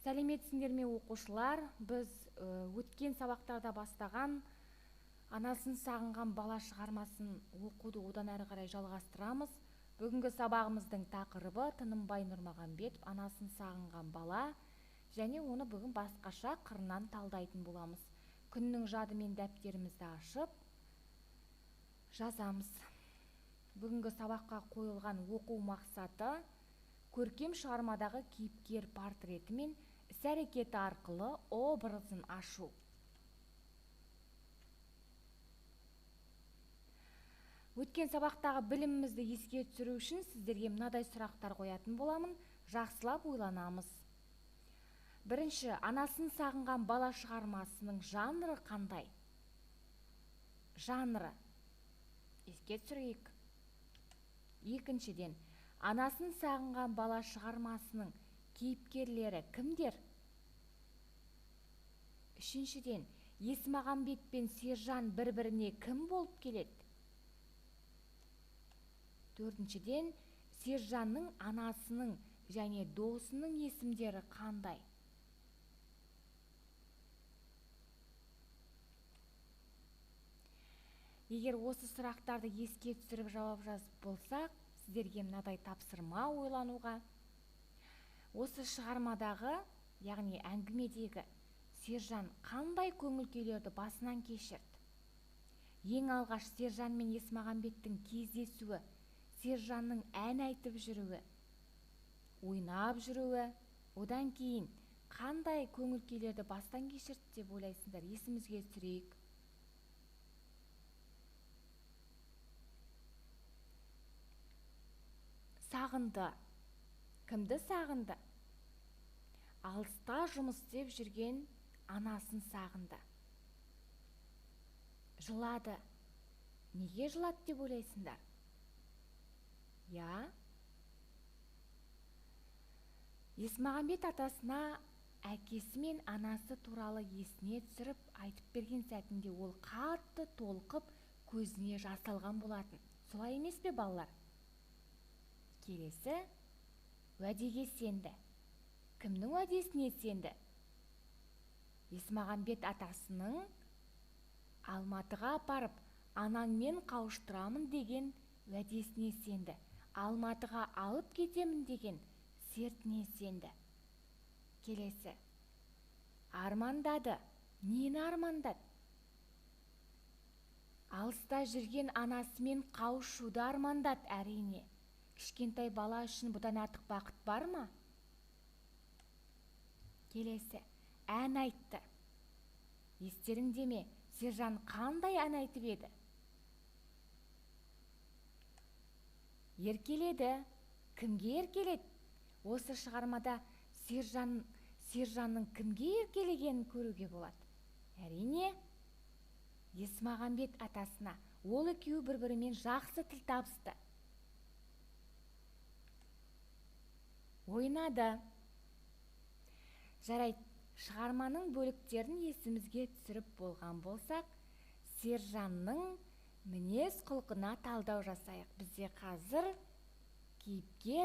Сәлеметсіңдер ме оқушылар? Біз өткен сабақтарда бастаған анасын сағынған бала шығармасын оқуды одан әрі қарай жалғастырамыз. Бүгінгі сабағымыздың тақырыбы Тынымбай Нұрмағамбетов анасын сағынған бала, және оны бүгін басқаша қырынан талдайтын боламыз. Күннің жадымен дәптерімізді ашып жазамыз. Бүгінгі сабаққа қойылған оқу мақсаты көркем шығармадағы кейіпкер портреті мен іс-әрекеті арқылы образын ашу. Өткен сабақтағы білімімізді еске түсіру үшін сіздерге мынадай сұрақтар қоятын боламын, жақсылап ойланамыз. Бірінші, анасын сағынған бала шығармасының жанры қандай? Жанры. Еске түсірейік. Екіншіден, анасын сағынған бала шығармасының кейіпкерлері кімдер? Үшіншіден, Есмағамбет пен Сержан бір-біріне кім болып келеді? Төртіншіден, Сержанның анасының және досының есімдері қандай? Егер осы сұрақтарды еске түсіріп жауап жазып болсақ, сіздерге мынадай тапсырма ойлануға. Осы шығармадағы, яғни әңгімедегі Сержан қандай көңіл-күйлерді басынан кешірді? Ең алғаш Сержан мен Есмағамбеттің кездесуі, Сержанның ән айтып жүруі, ойнап жүруі, одан кейін қандай көңіл-күйлерді бастан кешірді деп ойлайсыңдар? Есімізге түсірейік. Сағынды. Кімді сағынды? Алыста жұмыс істеп жүрген анасын сағынды. Жылады. Неге жылады деп ойлайсыңдар? Есмағамбет атасына әкесі мен анасы туралы есіне түсіріп айтып берген сәтінде ол қатты толқып көзіне жас алған болатын. Солай емес пе, балалар? Келесі, уәдеге сенді. Кімнің уәдесіне сенді? Есмағамбет атасының Алматыға апарып, анаңмен қауыштырамын деген уәдесіне сенді. Алматыға алып кетемін деген сертіне сенді. Келесі, армандады. Нені армандады? Алыста жүрген анасымен қауышуды армандады, әрине. Кішкентай бала үшін бұдан артық бақыт бар ма? Келесі, ән айтты. Естеріңде ме? Сержан қандай ән айтып еді? Еркеледі. Кімге еркеледі? Осы шығармада Сержанның кімге еркелегенін көруге болады? Әрине, Есмағамбет атасына. Ол екеуі бір-бірімен жақсы тіл табысты. Ойнады. Жарайды, шығарманың бөліктерін есімізге түсіріп болған болсақ, Сержанның мінез құлқына талдау жасайық. Бізде қазір кейіпкер